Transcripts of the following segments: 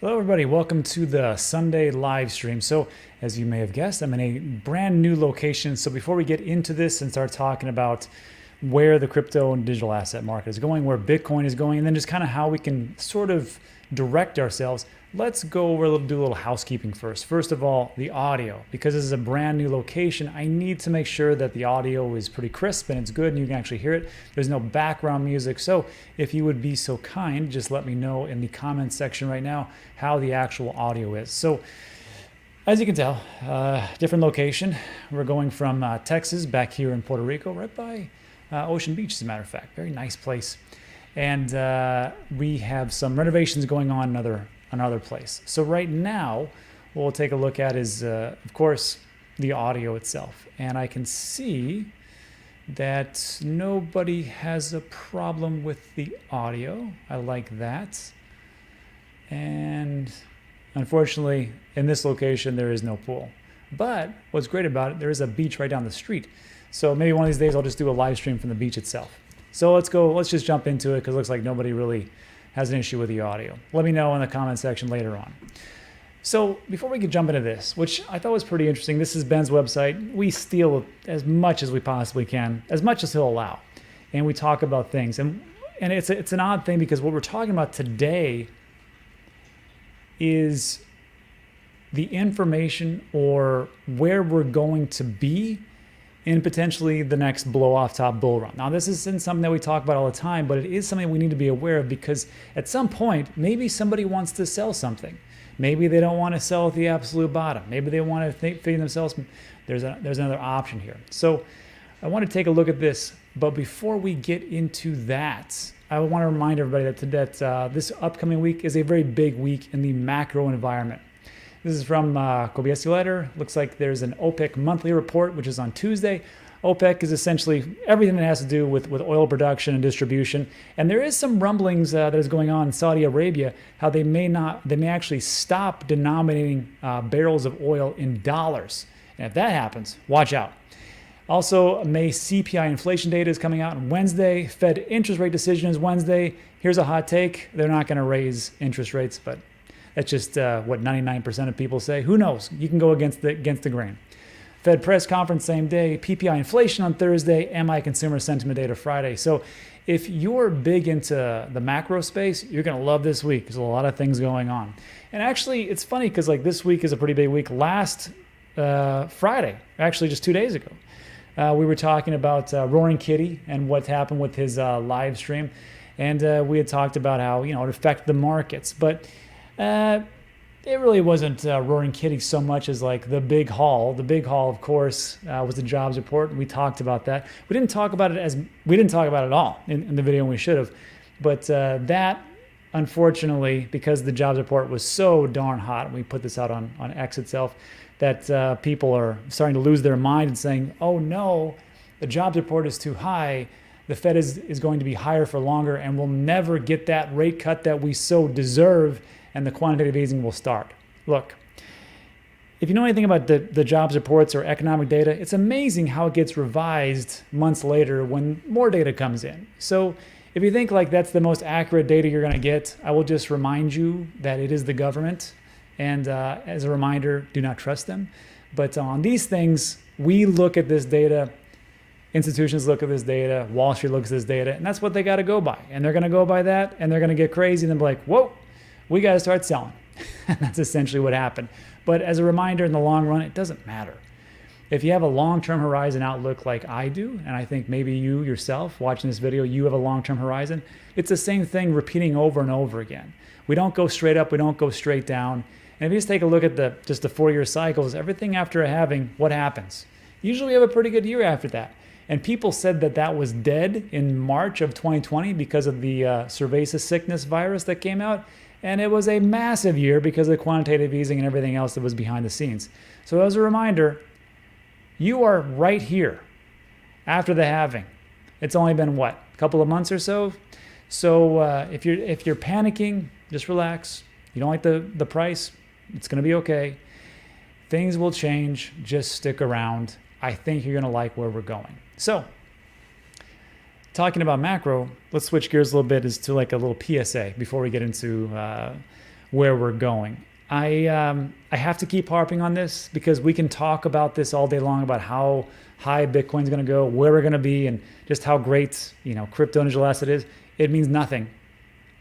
Hello, everybody. Welcome to the Sunday live stream. So, as you may have guessed, I'm in a brand new location. So, before we get into this and start talking about where the crypto and digital asset market is going, where Bitcoin is going, and then just kind of how we can sort of direct ourselves, let's go over do a little housekeeping first. First of all, the audio. Because this is a brand new location, I need to make sure that the audio is pretty crisp and it's good and you can actually hear it. There's no background music. So if you would be so kind, just let me know in the comments section right now how the actual audio is. So as you can tell, different location. We're going from Texas back here in Puerto Rico, right by Ocean Beach, as a matter of fact. Very nice place. And we have some renovations going on in another place. So right now, what we'll take a look at is, of course, the audio itself. And I can see that nobody has a problem with the audio. I like that. And unfortunately, in this location, there is no pool. But what's great about it, there is a beach right down the street. So maybe one of these days I'll just do a live stream from the beach itself. So let's just jump into it because it looks like nobody really has an issue with the audio. Let me know in the comment section later on. So before we could jump into this, which I thought was pretty interesting, this is Ben's website. We steal as much as we possibly can, as much as he'll allow. And we talk about things. And it's an odd thing because what we're talking about today is the information or where we're going to be in potentially the next blow off top bull run. Now, this isn't something that we talk about all the time, but it is something we need to be aware of because at some point, maybe somebody wants to sell something. Maybe they don't want to sell at the absolute bottom. Maybe they want to feed themselves. There's another option here. So I want to take a look at this. But before we get into that, I want to remind everybody that this upcoming week is a very big week in the macro environment. This is from Kobayashi Letter. Looks like there's an OPEC monthly report, which is on Tuesday. OPEC is essentially everything that has to do with oil production and distribution. And there is some rumblings that is going on in Saudi Arabia, how they may actually stop denominating barrels of oil in dollars. And if that happens, watch out. Also, May CPI inflation data is coming out on Wednesday. Fed interest rate decision is Wednesday. Here's a hot take. They're not going to raise interest rates, but that's just what 99% of people say. Who knows? You can go against the grain. Fed press conference same day. PPI inflation on Thursday. MI consumer sentiment data Friday. So if you're big into the macro space, you're going to love this week. There's a lot of things going on. And actually, it's funny because like this week is a pretty big week. Last Friday, actually just 2 days ago, we were talking about Roaring Kitty and what happened with his live stream. And we had talked about how, it affected the markets. But it really wasn't Roaring Kitty so much as like the big haul. The big haul, of course, was the jobs report. We talked about that. We didn't talk about it at all in the video, and we should have. But that, unfortunately, because the jobs report was so darn hot, and we put this out on X itself, that people are starting to lose their mind and saying, "Oh no, the jobs report is too high. The Fed is going to be higher for longer, and we'll never get that rate cut that we so deserve." And the quantitative easing will start. Look, if you know anything about the jobs reports or economic data, it's amazing how it gets revised months later when more data comes in. So if you think like that's the most accurate data you're going to get, I will just remind you that it is the government. And as a reminder, do not trust them. But on these things, we look at this data. Institutions look at this data. Wall Street looks at this data. And that's what they got to go by. And they're going to go by that. And they're going to get crazy and then be like, whoa, we got to start selling. And that's essentially what happened. But as a reminder, in the long run, it doesn't matter. If you have a long-term horizon outlook like I do, and I think maybe you yourself watching this video, you have a long-term horizon, it's the same thing repeating over and over again. We don't go straight up. We don't go straight down. And if you just take a look at just the 4-year cycles, everything after a halving, what happens? Usually we have a pretty good year after that. And people said that was dead in March of 2020 because of the cerveza sickness virus that came out. And it was a massive year because of the quantitative easing and everything else that was behind the scenes. So as a reminder, you are right here after the halving. It's only been, a couple of months or so? So if you're panicking, just relax. You don't like the price, it's going to be okay. Things will change. Just stick around. I think you're going to like where we're going. So talking about macro, let's switch gears a little bit as to like a little PSA before we get into where we're going. I have to keep harping on this because we can talk about this all day long about how high Bitcoin's going to go, where we're going to be, and just how great, crypto and digital asset is. It means nothing,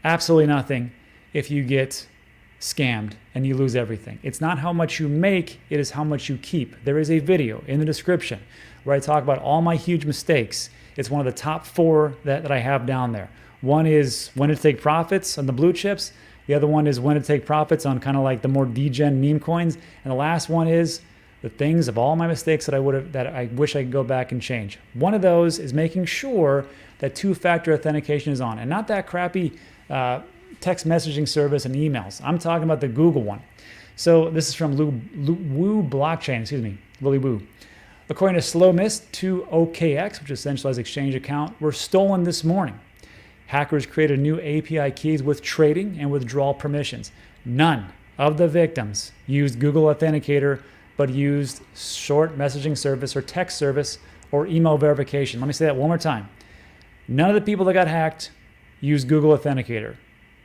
absolutely nothing, if you get scammed and you lose everything. It's not how much you make, it is how much you keep. There is a video in the description where I talk about all my huge mistakes. It's one of the top 4 that I have down there. One is when to take profits on the blue chips. The other one is when to take profits on kind of like the more degen meme coins. And the last one is the things of all my mistakes that I wish I could go back and change. One of those is making sure that 2-factor authentication is on, and not that crappy text messaging service and emails. I'm talking about the Google one. So this is from Woo Blockchain, Lily Woo. According to Slow Mist, 2 OKX, which is a centralized exchange account, were stolen this morning. Hackers created new API keys with trading and withdrawal permissions. None of the victims used Google Authenticator, but used short messaging service or text service or email verification. Let me say that one more time. None of the people that got hacked used Google Authenticator.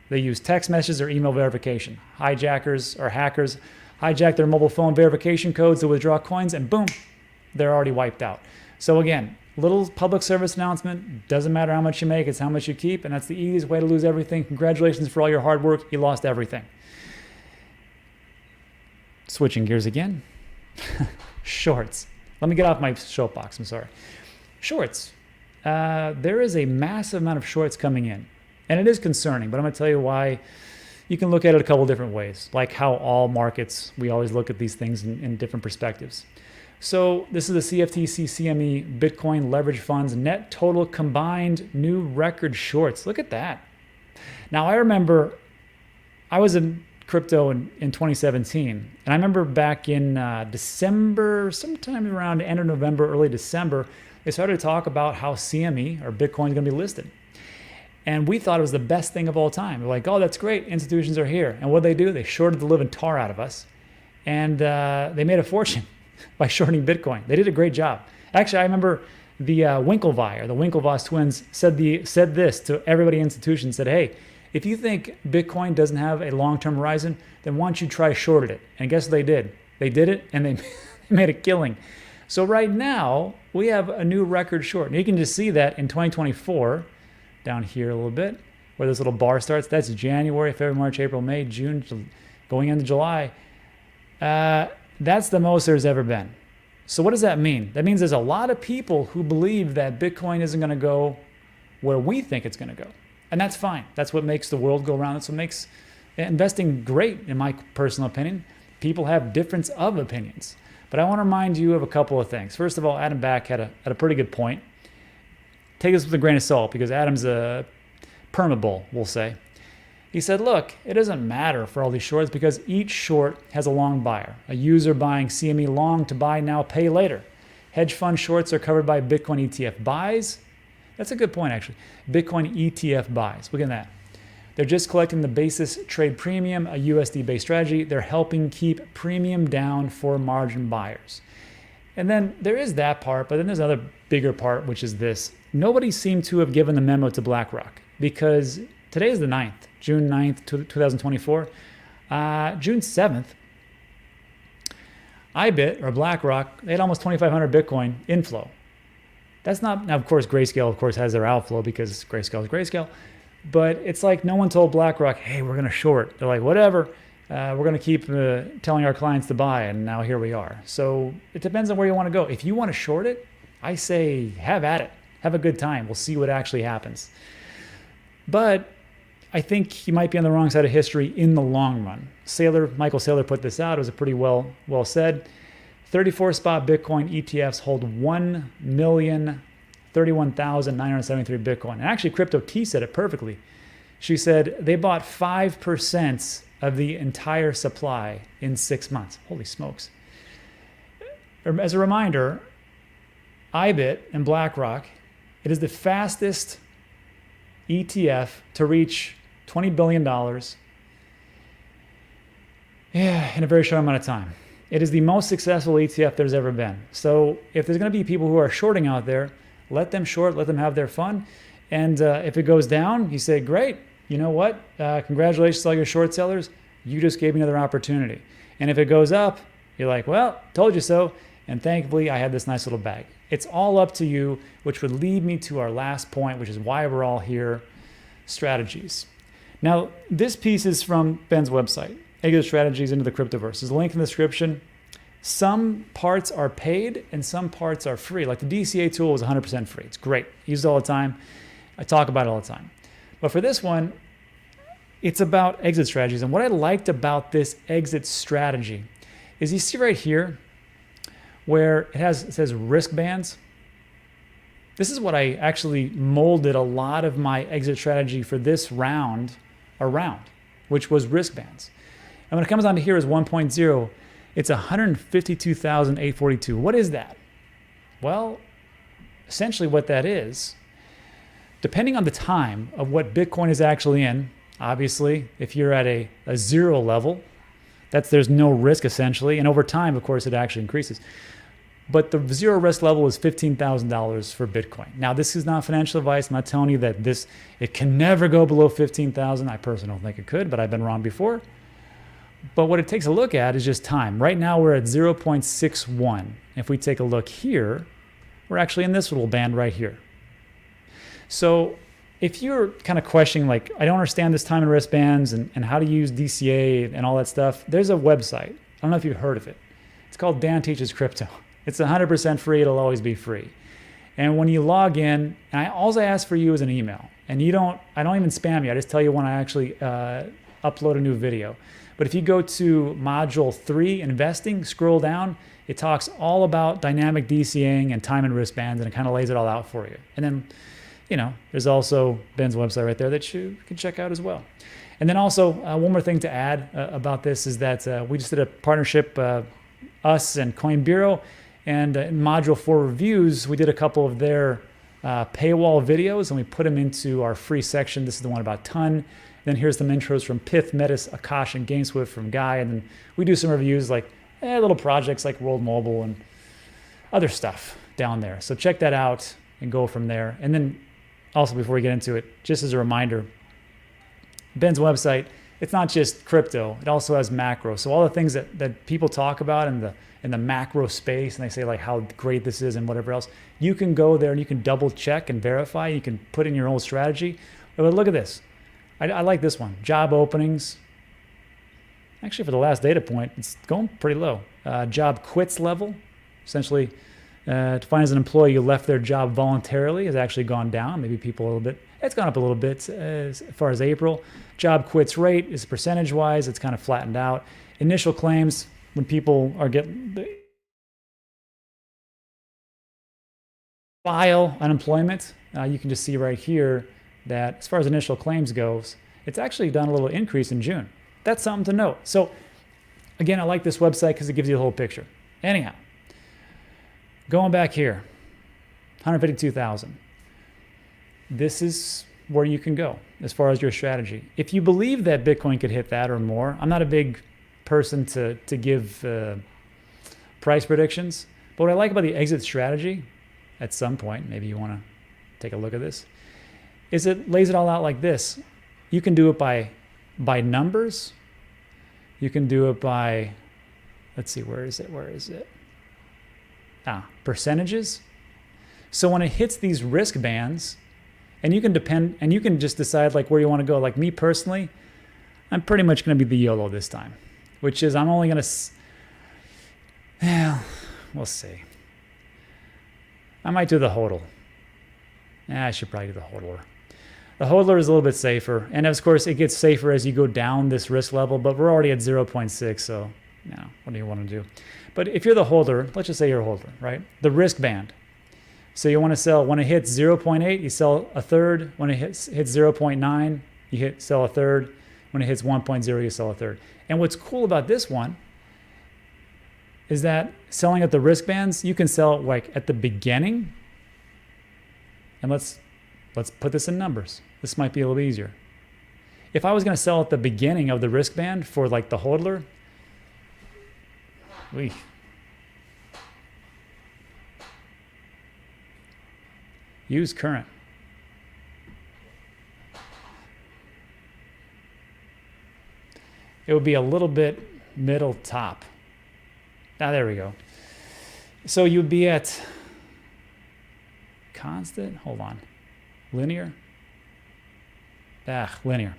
They used text messages or email verification. Hijackers or hackers hijack their mobile phone verification codes to withdraw coins, and boom, they're already wiped out. So again, little public service announcement. Doesn't matter how much you make, it's how much you keep, and that's the easiest way to lose everything. Congratulations for all your hard work. You lost everything. Switching gears again. Shorts. Let me get off my soapbox. I'm sorry. Shorts. There is a massive amount of shorts coming in, and it is concerning, but I'm going to tell you why. You can look at it a couple different ways, like how all markets, we always look at these things in different perspectives. So this is the CFTC CME Bitcoin Leverage Funds net total combined new record shorts. Look at that. Now, I remember I was in crypto in 2017, and I remember back in December, sometime around the end of November, early December, they started to talk about how CME or Bitcoin is going to be listed. And we thought it was the best thing of all time. We're like, oh, that's great. Institutions are here. And what did they do? They shorted the living tar out of us. And they made a fortune by shorting Bitcoin. They did a great job. Actually, I remember the Winklevoss twins said this to everybody in institutions, said, hey, if you think Bitcoin doesn't have a long-term horizon, then why don't you try shorted it? And guess what they did? They did it, and they made a killing. So right now, we have a new record short. And you can just see that in 2024, down here a little bit, where this little bar starts. That's January, February, March, April, May, June, going into July. That's the most there's ever been. So what does that mean? That means there's a lot of people who believe that Bitcoin isn't going to go where we think it's going to go. And that's fine. That's what makes the world go around. That's what makes investing great, in my personal opinion. People have difference of opinions. But I want to remind you of a couple of things. First of all, Adam Back had a pretty good point. Take this with a grain of salt, because Adam's a permabull, we'll say. He said, look, it doesn't matter for all these shorts because each short has a long buyer. A user buying CME long to buy now, pay later. Hedge fund shorts are covered by Bitcoin ETF buys. That's a good point, actually. Bitcoin ETF buys. Look at that. They're just collecting the basis trade premium, a USD-based strategy. They're helping keep premium down for margin buyers. And then there is that part, but then there's another bigger part, which is this. Nobody seemed to have given the memo to BlackRock, because today is the 9th, June 9th, 2024. June 7th, IBIT, or BlackRock, they had almost 2,500 Bitcoin inflow. That's not, now of course Grayscale of course has their outflow because Grayscale is Grayscale, but it's like no one told BlackRock, hey, we're going to short. They're like, whatever, we're going to keep telling our clients to buy, and now here we are. So it depends on where you want to go. If you want to short it, I say have at it. Have a good time. We'll see what actually happens. But I think you might be on the wrong side of history in the long run. Michael Saylor put this out. It was a pretty well said. 34 spot Bitcoin ETFs hold 1,031,973 Bitcoin. And actually, Crypto T said it perfectly. She said they bought 5% of the entire supply in 6 months. Holy smokes. As a reminder, IBIT and BlackRock, it is the fastest ETF to reach $20 billion in a very short amount of time. It is the most successful ETF there's ever been. So if there's going to be people who are shorting out there, let them short, let them have their fun. And if it goes down, you say, great, you know what? Congratulations to all your short sellers. You just gave me another opportunity. And if it goes up, you're like, well, told you so. And thankfully, I had this nice little bag. It's all up to you, which would lead me to our last point, which is why we're all here, strategies. Now, this piece is from Ben's website, Exit Strategies into the Cryptoverse. There's a link in the description. Some parts are paid and some parts are free. Like the DCA tool is 100% free. It's great. Use it all the time. I talk about it all the time. But for this one, it's about exit strategies. And what I liked about this exit strategy is you see right here where it says risk bands. This is what I actually molded a lot of my exit strategy for this round around, which was risk bands. And when it comes down to here is 1.0, it's 152,842. What is that? Well, essentially what that is, depending on the time of what Bitcoin is actually in, obviously, if you're at a zero level, there's no risk essentially. And over time, of course, it actually increases. But the zero risk level is $15,000 for Bitcoin. Now, this is not financial advice. I'm not telling you that it can never go below 15,000. I personally don't think it could, but I've been wrong before. But what it takes a look at is just time. Right now, we're at 0.61. If we take a look here, we're actually in this little band right here. So if you're kind of questioning, like, I don't understand this time and risk bands and how to use DCA and all that stuff, there's a website. I don't know if you've heard of it. It's called Dan Teaches Crypto. It's 100% free. It'll always be free. And when you log in, and all I ask for you is an email. And I don't even spam you. I just tell you when I actually upload a new video. But if you go to module 3, investing, scroll down, it talks all about dynamic DCAing and time and risk bands, and it kind of lays it all out for you. And then, there's also Ben's website right there that you can check out as well. And then also, one more thing to add about this is that we just did a partnership, us and Coin Bureau, and in Module 4 reviews, we did a couple of their paywall videos, and we put them into our free section. This is the one about Ton. Then here's some intros from Pith, Metis, Akash, and GameSwift from Guy. And then we do some reviews like little projects like World Mobile and other stuff down there. So check that out and go from there. And then also, before we get into it, just as a reminder, Ben's website, it's not just crypto. It also has macro. So all the things that people talk about in the macro space, and they say like how great this is and whatever else, you can go there and you can double check and verify. You can put in your own strategy. But look at this. I like this one. Job openings. Actually, for the last data point, it's going pretty low. Job quits level, essentially, defined as an employee who left their job voluntarily, has actually gone down. Maybe people a little bit. It's gone up a little bit as far as April. Job quits rate is percentage-wise. It's kind of flattened out. Initial claims, when people are getting file unemployment, you can just see right here that as far as initial claims goes, it's actually done a little increase in June. That's something to note. So again, I like this website because it gives you the whole picture. Anyhow, going back here, 152,000. This is where you can go as far as your strategy. If you believe that Bitcoin could hit that or more, I'm not a big person to give price predictions, but what I like about the exit strategy, at some point, maybe you want to take a look at this, is it lays it all out like this. You can do it by numbers. You can do it by, let's see, where is it? Percentages. So when it hits these risk bands, and you can just decide like where you want to go. Like me personally, I'm pretty much going to be the YOLO this time, which is I'm only going to, we'll see. I might do the HODL. I should probably do the HODLer. The HODLer is a little bit safer. And of course, it gets safer as you go down this risk level, but we're already at 0.6, so what do you want to do? But if you're the holder, let's just say you're a holder, right? The risk band. So you want to sell, when it hits 0.8, you sell a third. When it hits 0.9, you sell a third. When it hits 1.0, you sell a third. And what's cool about this one is that selling at the risk bands, you can sell like at the beginning. And let's put this in numbers. This might be a little easier. If I was going to sell at the beginning of the risk band for like the hodler, use current. it would be a little bit middle top. Ah, there we go. So you would be at constant, hold on, linear? Linear.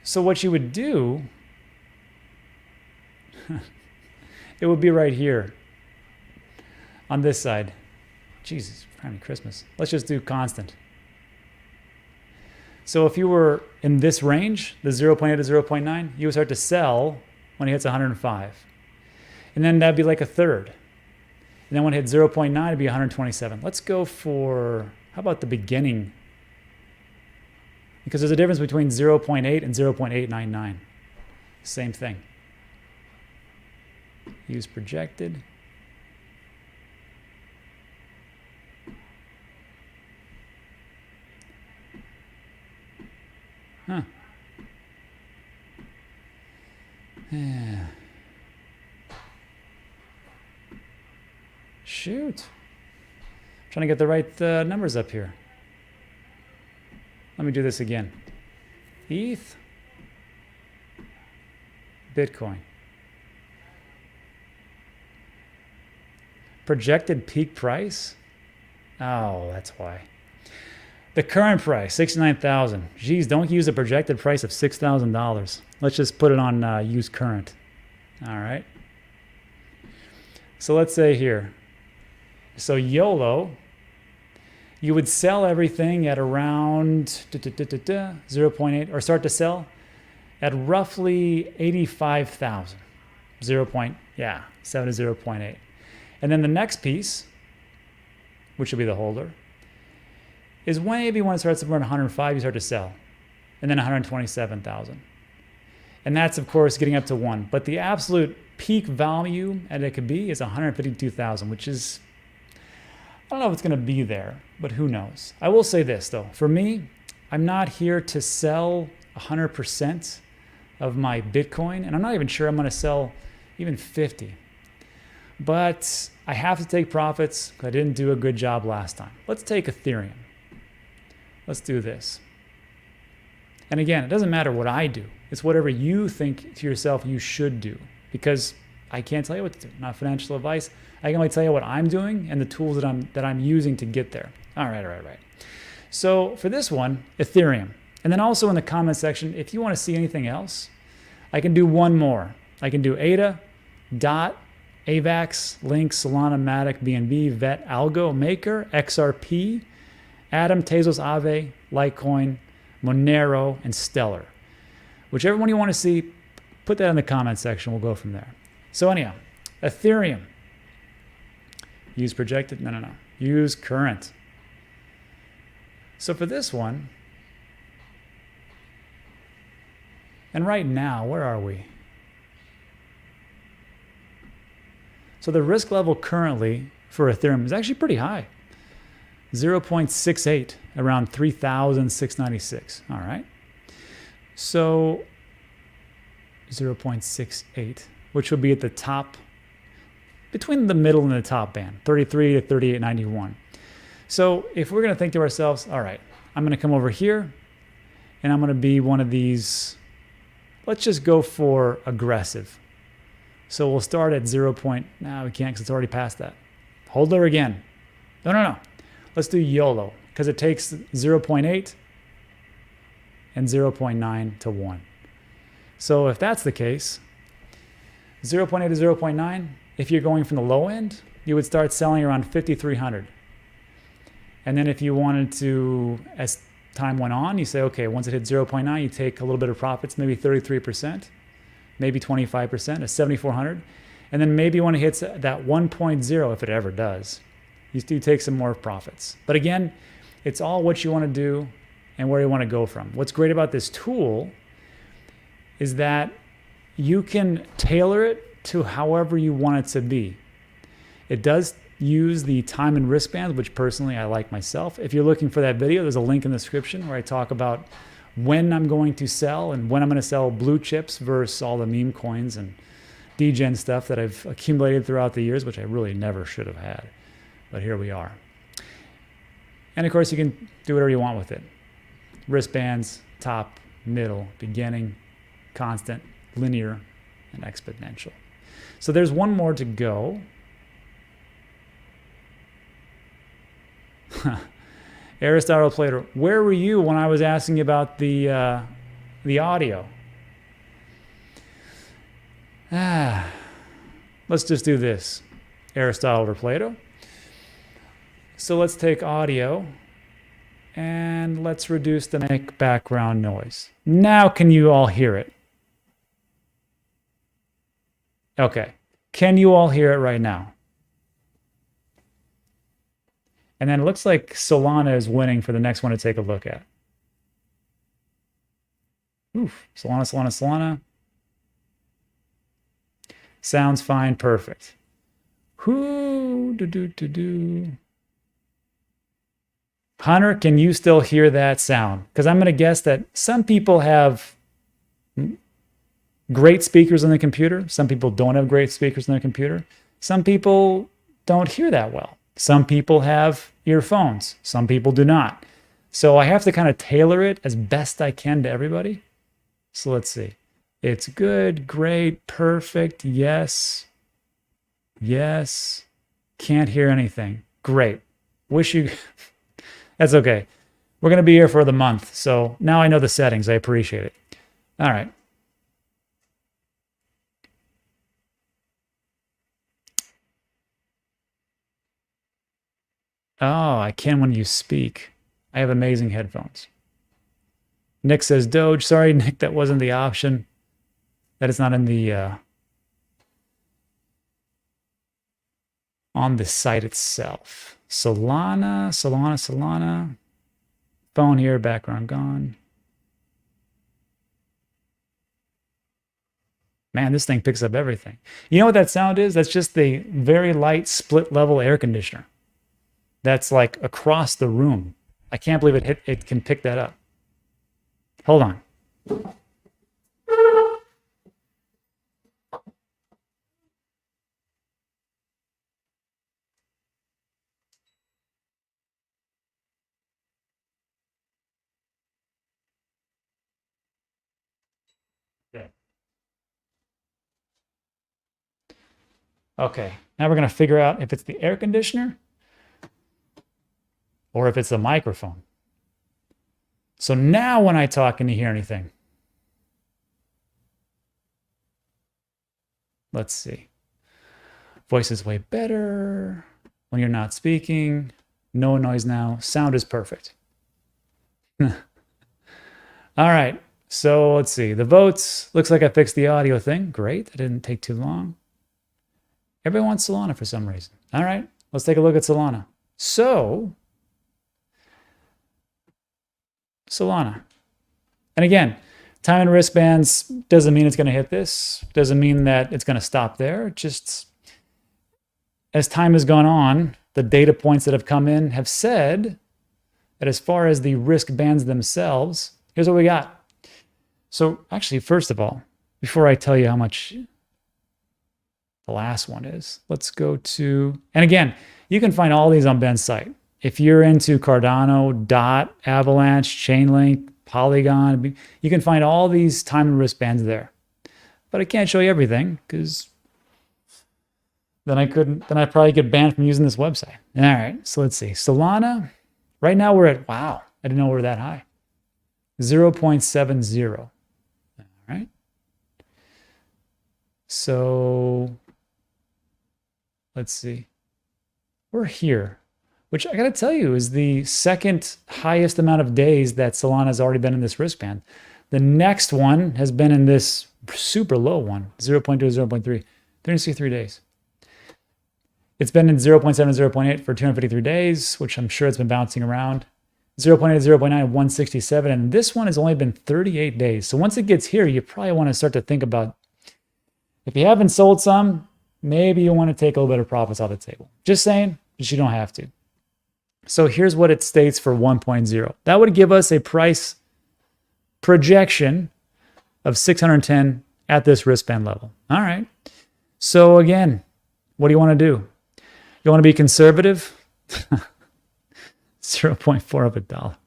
So what you would do, it would be right here on this side. Jesus, probably Christmas. Let's just do constant. So if you were in this range, the 0.8 to 0.9, you would start to sell when it hits 105. And then that'd be like a third. And then when it hit 0.9, it'd be 127. Let's go for, how about the beginning? Because there's a difference between 0.8 and 0.899. Same thing. Use projected. Huh. Yeah. Shoot. Trying to get the right numbers up here. Let me do this again. ETH, Bitcoin. Projected peak price? Oh, that's why. The current price, 69,000. Geez, don't use a projected price of $6,000. Let's just put it on use current. All right. So let's say here. So YOLO, you would sell everything at around 0.8, or start to sell at roughly 85,000. 7 to 0.8. And then the next piece, which would be the holder, is maybe when it starts around 105, you start to sell. And then 127,000. And that's, of course, getting up to 1. But the absolute peak value that it could be is 152,000, which is, I don't know if it's going to be there, but who knows. I will say this, though. For me, I'm not here to sell 100% of my Bitcoin, and I'm not even sure I'm going to sell even 50. But I have to take profits because I didn't do a good job last time. Let's take Ethereum. Let's do this. And again, it doesn't matter what I do. It's whatever you think to yourself you should do, because I can't tell you what to do. Not financial advice. I can only tell you what I'm doing and the tools that I'm using to get there. All right. So for this one, Ethereum. And then also in the comment section, if you want to see anything else, I can do one more. I can do ADA, DOT, AVAX, Link, Solana, Matic, BNB, VET, Algo, Maker, XRP, Atom, Tezos, Aave, Litecoin, Monero, and Stellar. Whichever one you want to see, put that in the comment section. We'll go from there. So anyhow, Ethereum. Use projected? No. Use current. So for this one, and right now, where are we? So the risk level currently for Ethereum is actually pretty high. 0.68, around 3,696. All right. So 0.68, which will be at the top, between the middle and the top band, 33 to 38.91. So if we're going to think to ourselves, all right, I'm going to come over here and I'm going to be one of these, let's just go for aggressive. So we'll start at 0. No, we can't because it's already past that. Holder again. No. Let's do YOLO because it takes 0.8 and 0.9 to 1. So if that's the case, 0.8 to 0.9, if you're going from the low end, you would start selling around 5,300. And then if you wanted to, as time went on, you say, okay, once it hit 0.9, you take a little bit of profits, maybe 33%, maybe 25%, at 7,400. And then maybe when it hits that 1.0, if it ever does, you do take some more profits. But again, it's all what you want to do and where you want to go from. What's great about this tool is that you can tailor it to however you want it to be. It does use the time and risk bands, which personally I like myself. If you're looking for that video, there's a link in the description where I talk about when I'm going to sell and when I'm going to sell blue chips versus all the meme coins and degen stuff that I've accumulated throughout the years, which I really never should have had. But here we are. And of course, you can do whatever you want with it. Wristbands, top, middle, beginning, constant. linear and exponential. So there's one more to go. Aristotle, Plato, where were you when I was asking you about the audio? Let's just do this. Aristotle or Plato. So let's take audio and let's reduce the make background noise. Now can you all hear it? Okay. Can you all hear it right now? And then it looks like Solana is winning for the next one to take a look at. Oof. Solana. Sounds fine. Perfect. Hunter, can you still hear that sound? Because I'm going to guess that some people have great speakers on the computer. Some people don't have great speakers on their computer. Some people don't hear that well. Some people have earphones. Some people do not. So I have to kind of tailor it as best I can to everybody. So let's see. It's good, great, perfect, yes, yes, can't hear anything. Great. Wish you... That's okay. We're going to be here for the month. So now I know the settings. I appreciate it. All right. Oh, I can when you speak. I have amazing headphones. Nick says Doge. Sorry, Nick, that wasn't the option. That is not in the on the site itself. Solana. Phone here, background gone. Man, this thing picks up everything. You know what that sound is? That's just the very light split level air conditioner. That's like across the room. I can't believe it can pick that up. Hold on. Okay, now we're going to figure out if it's the air conditioner or if it's the microphone. So now when I talk, can you hear anything? Let's see. Voice is way better when you're not speaking. No noise now. Sound is perfect. All right, so let's see. The votes. Looks like I fixed the audio thing. Great, that didn't take too long. Everyone wants Solana for some reason. All right, let's take a look at Solana. So, Solana. And again, time and wristbands doesn't mean it's going to hit this. Doesn't mean that it's going to stop there. Just as time has gone on, the data points that have come in have said that as far as the risk bands themselves, here's what we got. So actually, first of all, before I tell you how much the last one is, let's go to, and again, you can find all these on Ben's site. If you're into Cardano, DOT, Avalanche, Chainlink, Polygon, you can find all these time and wristbands there. But I can't show you everything because then I probably get banned from using this website. All right, so let's see. Solana, right now we're at, wow, I didn't know we were that high. 0.70. All right. So let's see. We're here, which I got to tell you is the second highest amount of days that Solana has already been in this wristband. The next one has been in this super low one, 0.2, 0.3, 363 days. It's been in 0.7, 0.8 for 253 days, which I'm sure it's been bouncing around. 0.8, 0.9, 167, and this one has only been 38 days. So once it gets here, you probably want to start to think about, if you haven't sold some, maybe you want to take a little bit of profits off the table. Just saying, but you don't have to. So here's what it states for 1.0. That would give us a price projection of 610 at this wristband level. All right. So again, what do you want to do? You want to be conservative? 0.4 of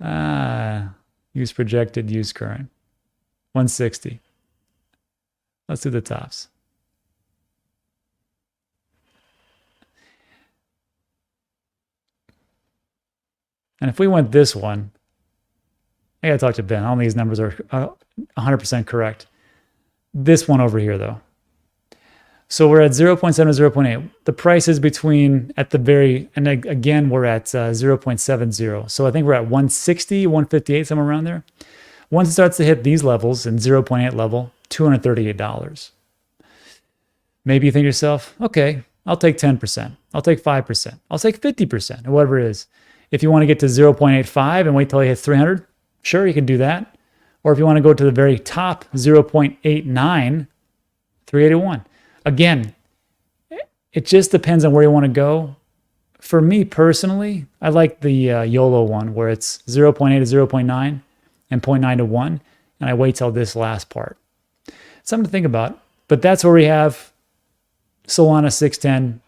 $1. Use projected, use current. 160. Let's do the tops. And if we went this one, I gotta talk to Ben. I don't think these numbers are 100% correct. This one over here, though. So we're at 0.7 to 0.8. The price is between at the very, and again, we're at 0.70. So I think we're at 160, 158, somewhere around there. Once it starts to hit these levels and 0.8 level, $238. Maybe you think to yourself, okay, I'll take 10%. I'll take 5%. I'll take 50%, or whatever it is. If you want to get to 0.85 and wait till it hits 300, sure, you can do that. Or if you want to go to the very top, 0.89, 381. Again, it just depends on where you want to go. For me personally, I like the YOLO one where it's 0.8 to 0.9 and 0.9 to 1, and I wait till this last part. Something to think about, but that's where we have Solana 610.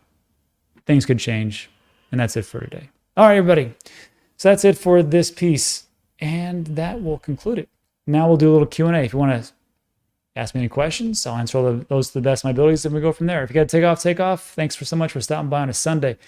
Things could change, and that's it for today. All right, everybody. So that's it for this piece, and that will conclude it. Now we'll do a little Q&A. If you want to ask me any questions, I'll answer all those to the best of my abilities, and we go from there. If you got to take off, take off. Thanks so much for stopping by on a Sunday.